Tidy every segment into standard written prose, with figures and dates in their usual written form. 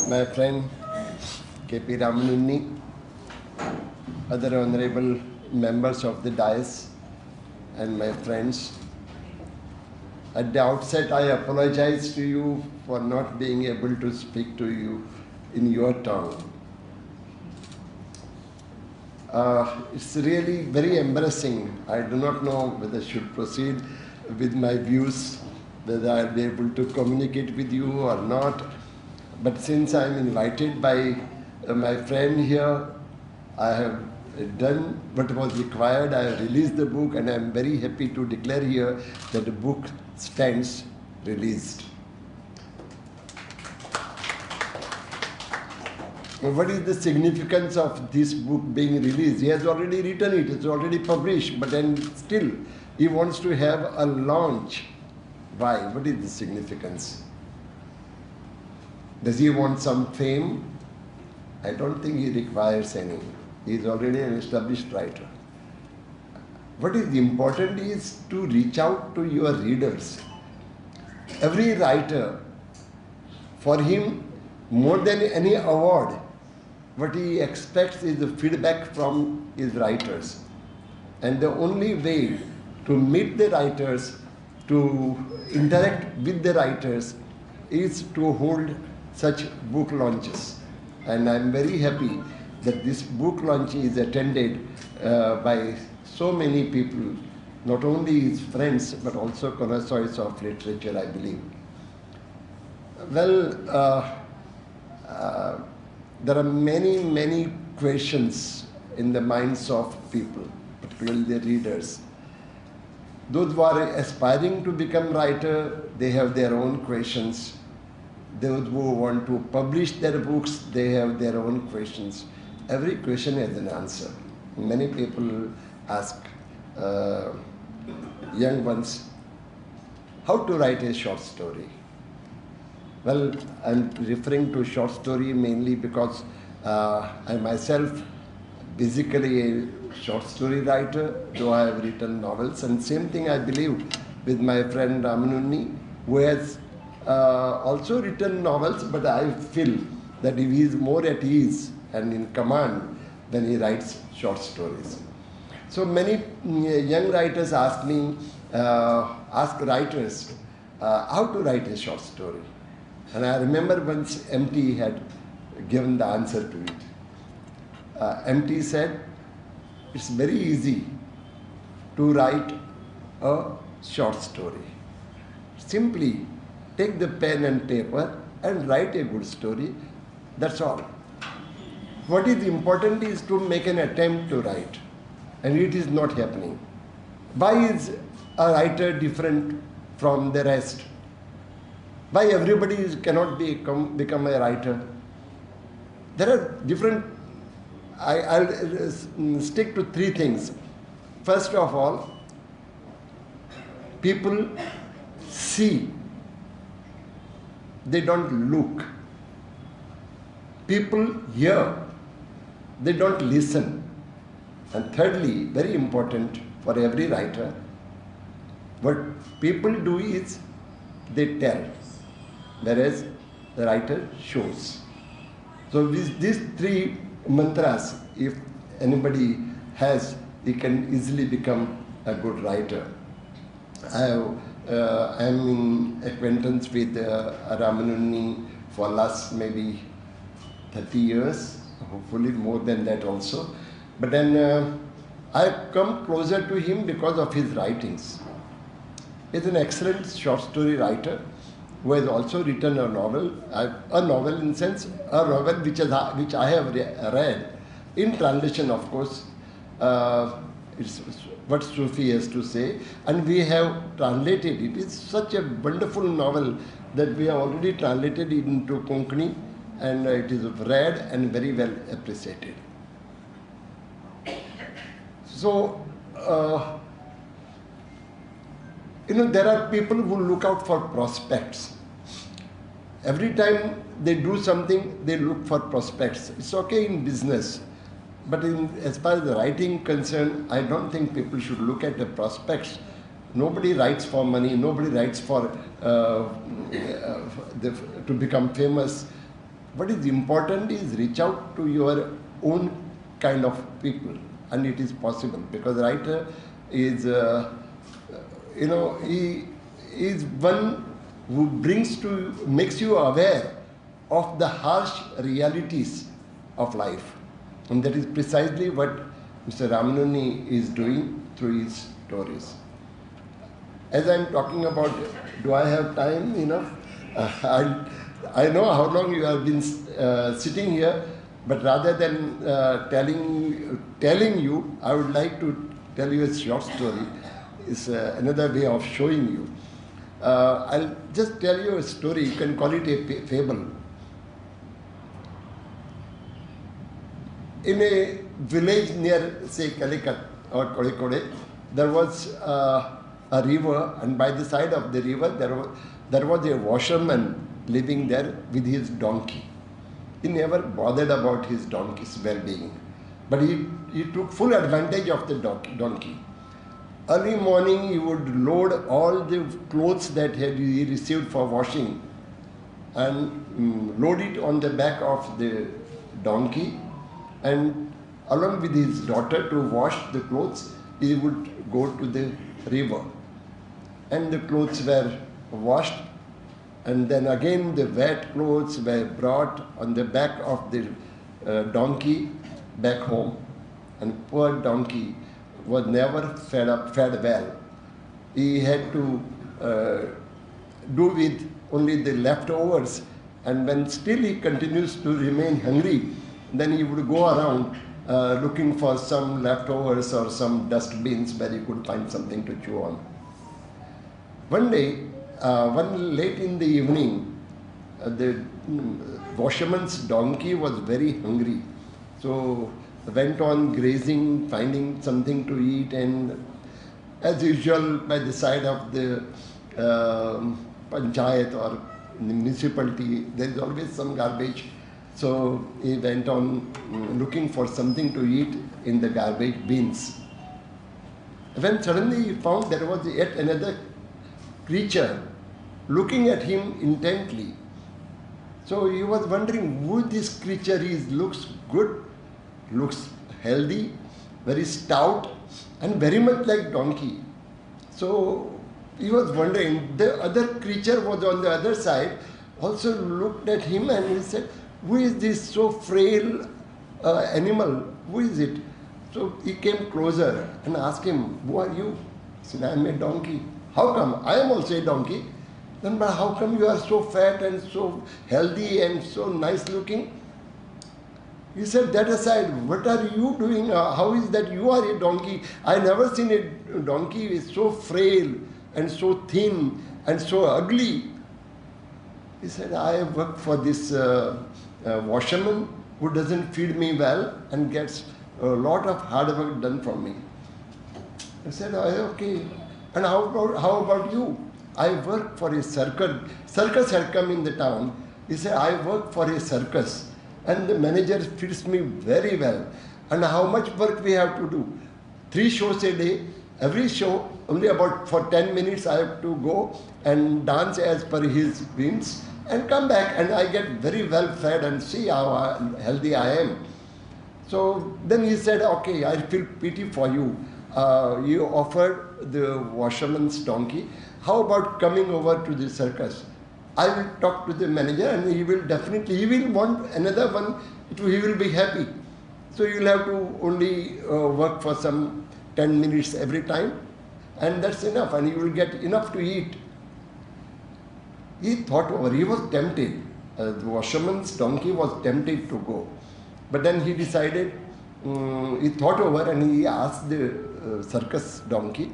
my friend K.P. Ramanunni, other honorable members of the dais, and my friends. At the outset, I apologize to you for not being able to speak to you in your tongue. It's really very embarrassing. I do not know whether I should proceed with my views, whether I'll be able to communicate with you or not. But since I'm invited by my friend here, I have done what was required. I have released the book, and I'm very happy to declare here that the book stands released. What is the significance of this book being released? He has already written it, it's already published, but then still he wants to have a launch. Why? What is the significance? Does he want some fame? I don't think he requires any. He is already an established writer. What is important is to reach out to your readers. Every writer, for him, more than any award, what he expects is the feedback from his writers. And the only way to meet the writers, to interact with the writers, is to hold such book launches. And I'm very happy that this book launch is attended by so many people, not only his friends, but also connoisseurs of literature, I believe. Well, there are many questions in the minds of people, particularly the readers. Those who are aspiring to become writer, they have their own questions. Those who want to publish their books, they have their own questions. Every question has an answer. Many people ask young ones, how to write a short story? Well, I'm referring to short story mainly because I myself basically a short story writer, though I have written novels. And same thing I believe with my friend Ramanunni, who has also written novels, but I feel that he is more at ease and in command when he writes short stories. So many young writers ask me, ask writers how to write a short story. And I remember once MT had given the answer to it. MT said, it's very easy to write a short story. Simply take the pen and paper and write a good story, that's all. What is important is to make an attempt to write, and it is not happening. Why is a writer different from the rest? Why everybody cannot become a writer? There are different, I'll stick to three things. First of all, people see, they don't look. People hear, they don't listen. And thirdly, very important for every writer, what people do is they tell, whereas the writer shows. So with these three mantras, if anybody has, he can easily become a good writer. I am in acquaintance with Ramanunni for last maybe 30 years, hopefully more than that also. But then I've come closer to him because of his writings. He's an excellent short story writer who has also written a novel in the sense, a novel which I have read, in translation of course, it's what Sufi has to say, and we have translated it. It's such a wonderful novel that we have already translated it into Konkani, and it is read and very well appreciated. So, there are people who look out for prospects. Every time they do something, they look for prospects. It's okay in business, but as far as the writing concerned, I don't think people should look at the prospects. Nobody writes for money. Nobody writes for to become famous. what is important is reach out to your own kind of people, and it is possible because writer is, he is one who makes you aware of the harsh realities of life, and that is precisely what Mr. Ramanuni is doing through his stories. As I'm talking about, do I have time enough? I know how long you have been sitting here, but rather than telling you, I would like to tell you a short story. It's another way of showing you. I'll just tell you a story. You can call it a fable. In a village near, say, Calicut or Kozhikode, there was a river, and by the side of the river there was a washerman living there with his donkey. He never bothered about his donkey's well-being, but he took full advantage of the donkey. Early morning he would load all the clothes that he received for washing and load it on the back of the donkey, and along with his daughter to wash the clothes, he would go to the river. And the clothes were washed, and then again the wet clothes were brought on the back of the donkey back home. And poor donkey was never fed well. He had to do with only the leftovers, and when still he continues to remain hungry, then he would go around looking for some leftovers or some dustbins where he could find something to chew on. One day, one late in the evening, the washerman's donkey was very hungry. So went on grazing, finding something to eat, and as usual by the side of the panchayat or municipality, there is always some garbage. So he went on looking for something to eat in the garbage bins. When suddenly he found there was yet another creature looking at him intently. So he was wondering who this creature is. Looks good, looks healthy, very stout, and very much like donkey. So he was wondering. The other creature was on the other side, also looked at him, and he said, "Who is this so frail animal? Who is it?" So he came closer and asked him, "Who are you?" He said, "I am a donkey." "How come? I am also a donkey." "Then, but how come you are so fat and so healthy and so nice looking?" He said, "That aside, what are you doing? How is that you are a donkey? I never seen a donkey so frail and so thin and so ugly." He said, "I work for this washerman who doesn't feed me well and gets a lot of hard work done for me." I said, "Okay. And how about you?" "I work for a circus. Circus had come in the town." He said, "I work for a circus, and the manager feeds me very well. And how much work we have to do? 3 shows a day. Every show, only about for 10 minutes I have to go and dance as per his whims and come back, and I get very well fed, and see how healthy I am." So then he said, "Okay, I feel pity for you. You offered the washerman's donkey. How about coming over to the circus? I will talk to the manager, and he will want another one. He will be happy. So you will have to only work for some 10 minutes every time, and that's enough, and you will get enough to eat." He thought over. He was tempted. The washerman's donkey was tempted to go. But then he decided, he thought over, and he asked the circus donkey,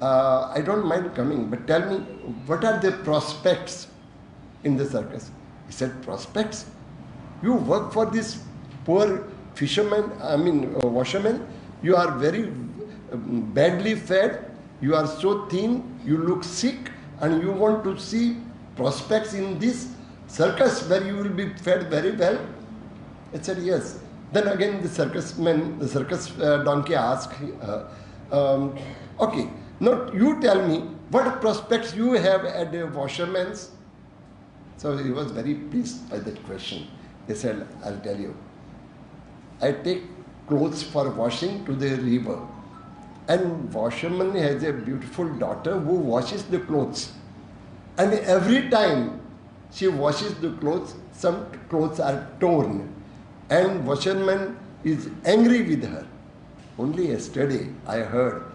"I don't mind coming, but tell me, what are the prospects in the circus?" He said, "Prospects? You work for this poor washerman. You are very badly fed. You are so thin. You look sick, and you want to see prospects in this circus where you will be fed very well?" I said, "Yes." Then again the circus donkey asked, "Okay, now you tell me what prospects you have at the washerman's." So he was very pleased by that question. He said, I'll tell you. I take clothes for washing to the river. And washerman has a beautiful daughter who washes the clothes. And every time she washes the clothes, some clothes are torn. And washerman is angry with her. Only yesterday I heard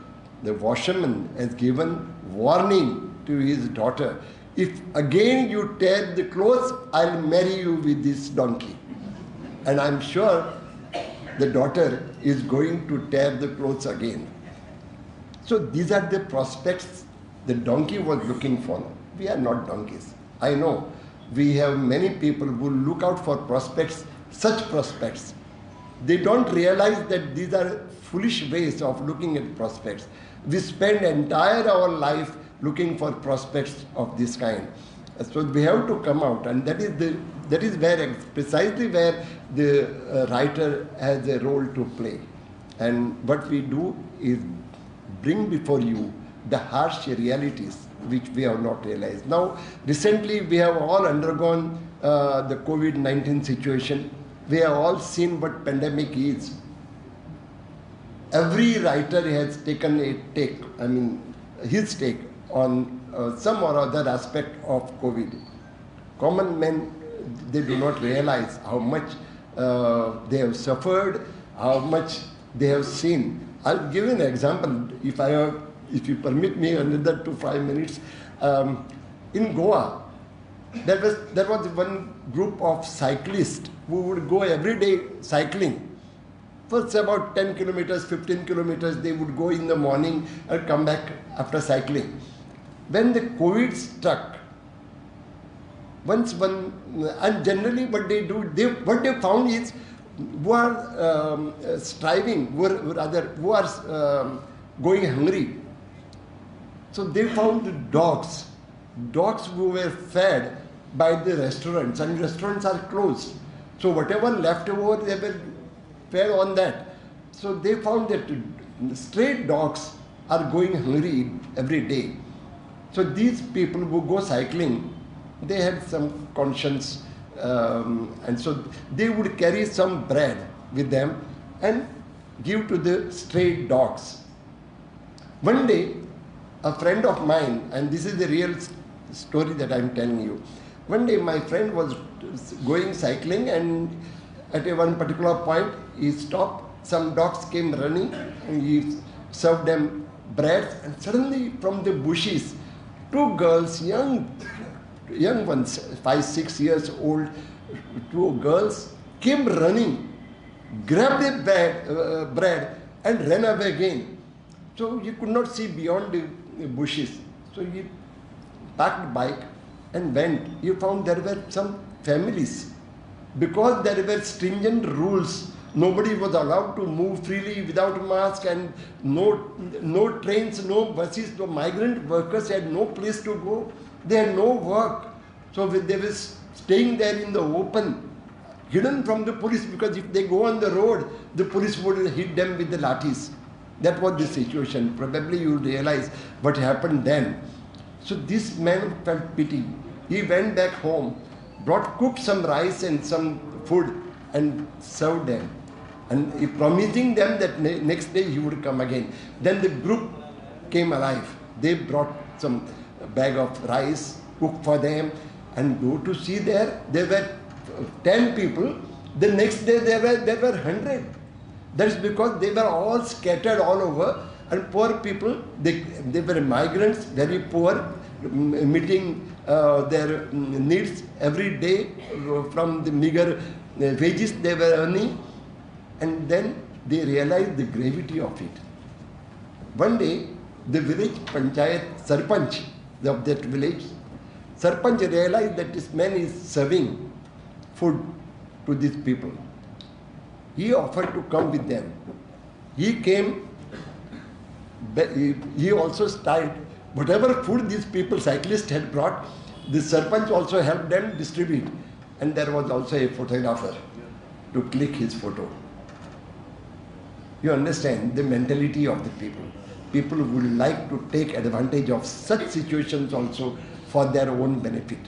the washerman has given warning to his daughter. If again you tear the clothes, I'll marry you with this donkey. And I'm sure the daughter is going to tear the clothes again. So these are the prospects the donkey was looking for. We are not donkeys. I know we have many people who look out for prospects, such prospects. They don't realize that these are foolish ways of looking at prospects. We spend entire our life looking for prospects of this kind. So we have to come out, and that is where precisely where the writer has a role to play. And what we do is bring before you the harsh realities which we have not realized. Now, recently we have all undergone the COVID-19 situation. We have all seen what pandemic is. Every writer has taken his take on some or other aspect of COVID. Common men, they do not realize how much they have suffered, how much they have seen. I'll give you an example, if you permit me another 2 to 5 minutes. In Goa, there was one group of cyclists who would go every day cycling. First about 10 kilometers, 15 kilometers, they would go in the morning and come back after cycling. When the COVID struck, and generally what they do, what they found is who are striving, who are going hungry. So they found dogs who were fed by the restaurants, and restaurants are closed. So whatever left over, they were fed on that. So they found that stray dogs are going hungry every day. So these people who go cycling, they had some conscience, and so they would carry some bread with them and give to the stray dogs. One day, a friend of mine, and this is the real story that I'm telling you. One day my friend was going cycling, and at one particular point he stopped. Some dogs came running and he served them bread, and suddenly from the bushes, 2 girls, young ones, 5, 6 years old, 2 girls came running, grabbed the bread and ran away again. So you could not see beyond the bushes. So he parked bike and went. You found there were some families. Because there were stringent rules, nobody was allowed to move freely without mask, and no trains, no buses. The migrant workers had no place to go. They had no work. So they were staying there in the open, hidden from the police, because if they go on the road, the police would hit them with the lathis. That was the situation. Probably you realize what happened then. So this man felt pity. He went back home, cooked some rice and some food and served them. And he promising them that next day he would come again. Then the group came alive. They brought some bag of rice, cooked for them, and go to see there were 10 people. The next day there were 100. That is because they were all scattered all over, and poor people, they were migrants, very poor, meeting their needs every day from the meager wages they were earning. And then they realized the gravity of it. One day, the village panchayat sarpanch of that village, sarpanch realized that this man is serving food to these people. He offered to come with them. He came, he also started, whatever food these people, cyclists, had brought, the sarpanch also helped them distribute. And there was also a photographer to click his photo. You understand the mentality of the people. People would like to take advantage of such situations also for their own benefit.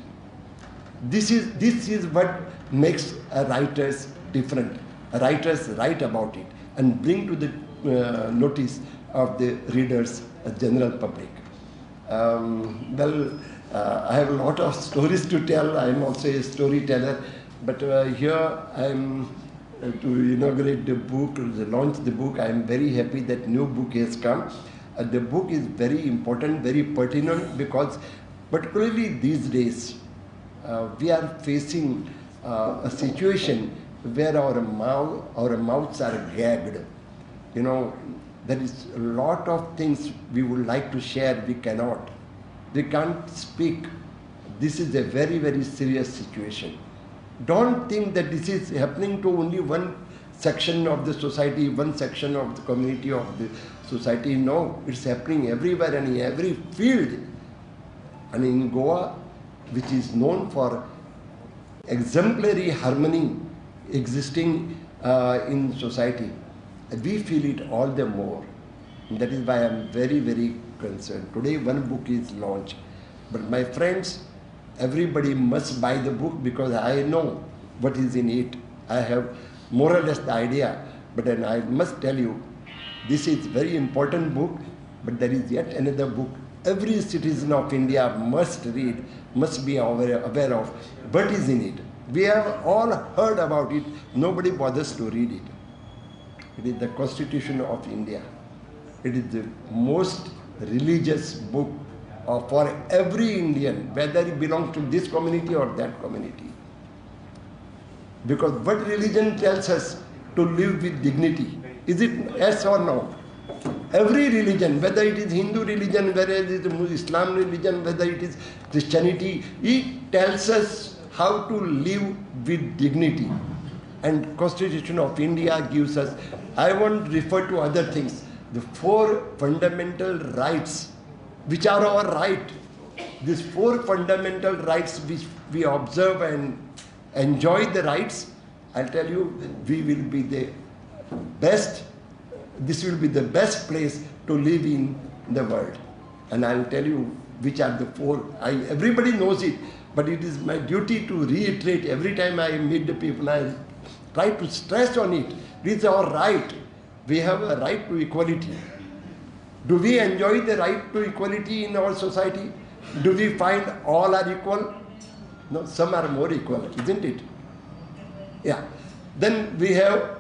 This is what makes writers different. Writers write about it and bring to the notice of the readers, general public. I have a lot of stories to tell. I am also a storyteller, but here I am to inaugurate the book, to launch the book. I am very happy that new book has come. The book is very important, very pertinent, because particularly these days we are facing a situation where our mouths are gagged. There is a lot of things we would like to share, we cannot. We can't speak. This is a very, very serious situation. Don't think that this is happening to only one section of the society, one section of the community of the society. No, it's happening everywhere and in every field. And in Goa, which is known for exemplary harmony existing in society, we feel it all the more. And that is why I am very, very concerned. Today one book is launched. But my friends, everybody must buy the book, because I know what is in it. I have more or less the idea. But then I must tell you, this is very important book, but there is yet another book every citizen of India must read, must be aware of what is in it. We have all heard about it. Nobody bothers to read it. It is the Constitution of India. It is the most religious book for every Indian, whether he belongs to this community or that community. Because what religion tells us to live with dignity? Is it yes or no? Every religion, whether it is Hindu religion, whether it is Islam religion, whether it is Christianity, it tells us how to live with dignity. And Constitution of India gives us, I won't refer to other things, the 4 fundamental rights, which are our right. These 4 fundamental rights which we observe and enjoy the rights, I'll tell you, we will be the best, this will be the best place to live in the world. And I'll tell you which are the 4. Everybody knows it, but it is my duty to reiterate every time I meet the people. I try to stress on it. This is our right. We have a right to equality. Do we enjoy the right to equality in our society? Do we find all are equal? No, some are more equal, isn't it? Yeah. Then we have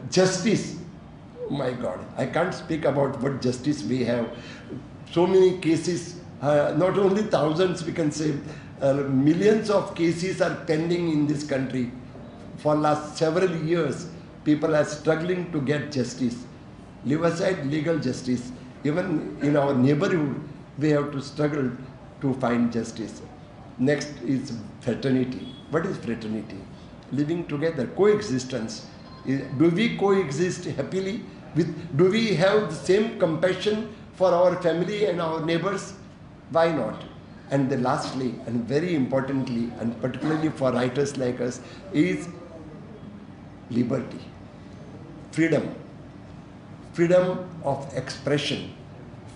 justice. Oh my God, I can't speak about what justice we have. So many cases, not only thousands, we can say millions of cases are pending in this country. For last several years, people are struggling to get justice. Leave aside legal justice. Even in our neighborhood, we have to struggle to find justice. Next is fraternity. What is fraternity? Living together, coexistence. Do we coexist happily? Do we have the same compassion for our family and our neighbors? Why not? And then lastly, and very importantly, and particularly for writers like us, is liberty, freedom, freedom of expression,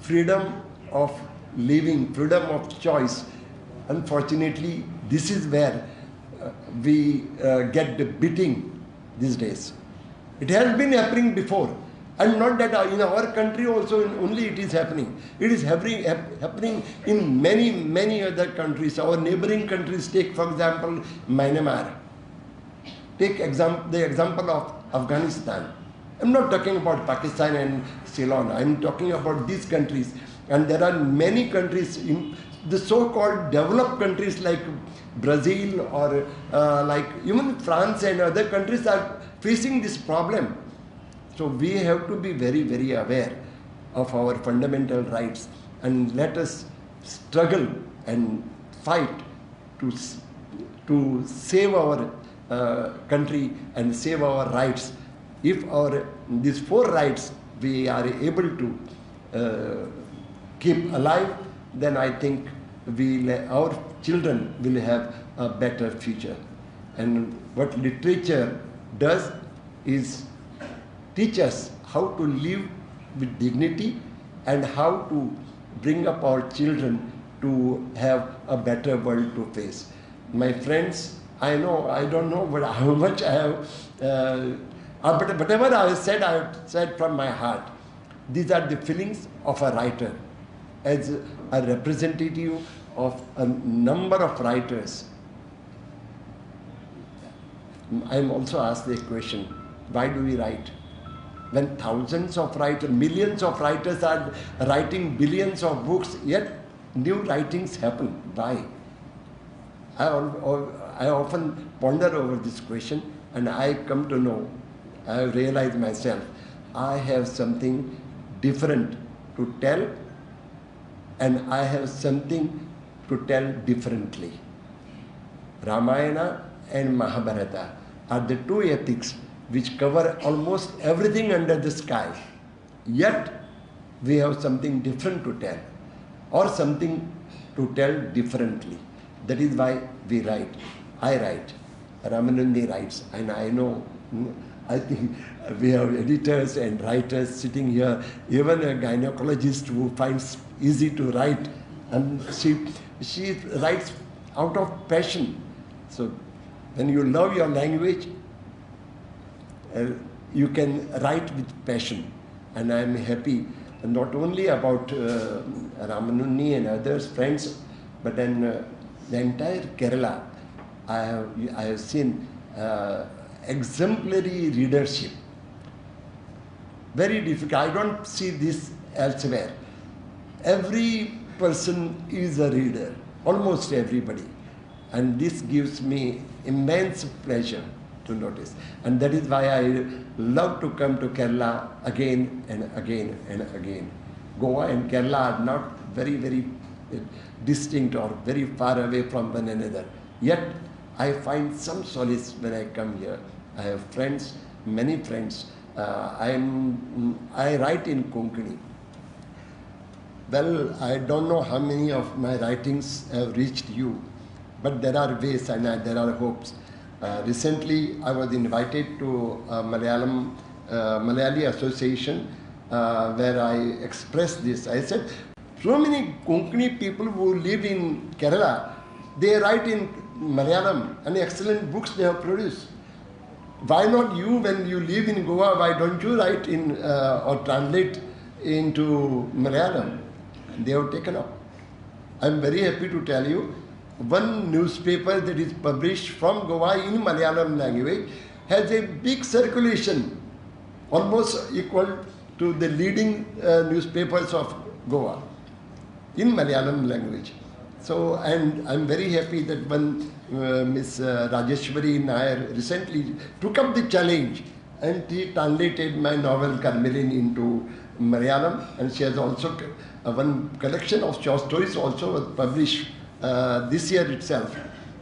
freedom of living, freedom of choice. Unfortunately, this is where we get the beating these days. It has been happening before, and not that in our country also only it is happening. It is happening in many, many other countries. Our neighboring countries, take for example Myanmar. Take the example of Afghanistan. I'm not talking about Pakistan and Ceylon. I'm talking about these countries. And there are many countries in the so-called developed countries like Brazil or like even France and other countries are facing this problem. So we have to be very, very aware of our fundamental rights, and let us struggle and fight to save our country and save our rights. If these 4 rights we are able to keep alive, then I think our children will have a better future. And what literature does is teach us how to live with dignity and how to bring up our children to have a better world to face. My friends, I know, I don't know but how much I have, but whatever I have said from my heart. These are the feelings of a writer, as a representative of a number of writers. I am also asked the question, why do we write? When thousands of writers, millions of writers are writing billions of books, yet new writings happen. Why? I often ponder over this question, and I come to know, I realize myself, I have something different to tell, and I have something to tell differently. Ramayana and Mahabharata are the two epics which cover almost everything under the sky. Yet, we have something different to tell, or something to tell differently. That is why we write. I write. Ramanandi writes. And I know, I think we have editors and writers sitting here, even a gynecologist who finds easy to write. And she writes out of passion. So, when you love your language, you can write with passion. And I am happy, not only about Ramanuni and others, friends, but then the entire Kerala. I have seen exemplary readership. Very difficult. I don't see this elsewhere. Every person is a reader, almost everybody. And this gives me immense pleasure to notice. And that is why I love to come to Kerala again and again and again. Goa and Kerala are not very, very distinct or very far away from one another. Yet, I find some solace when I come here. I have friends, many friends. I write in Konkani. Well, I don't know how many of my writings have reached you, but there are ways and there are hopes. Recently, I was invited to Malayali Association where I expressed this. I said, so many Konkani people who live in Kerala, they write in Malayalam and excellent books they have produced. Why not you, when you live in Goa, why don't you write in or translate into Malayalam? And they have taken up. I am very happy to tell you, one newspaper that is published from Goa in Malayalam language has a big circulation, almost equal to the leading newspapers of Goa in Malayalam language. So, and I'm very happy that when Miss Rajeshwari Nair recently took up the challenge and she translated my novel Carmelin into Malayalam, and she has also one collection of short stories also was published this year itself.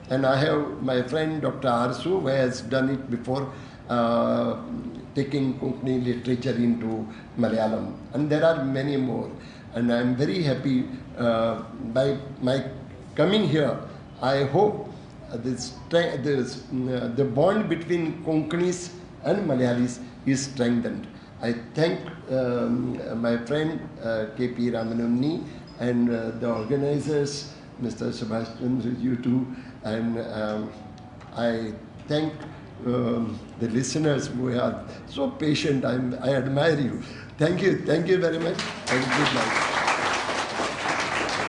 And I have my friend Dr. Arsu, who has done it before, taking Konkani literature into Malayalam. And there are many more. And I am very happy by my coming here. I hope the bond between Konkanis and Malayalis is strengthened. I thank my friend K.P. Ramanuni and the organizers, Mr. Sebastian, you too, and I thank the listeners who are so patient. I admire you. Thank you very much, and good night.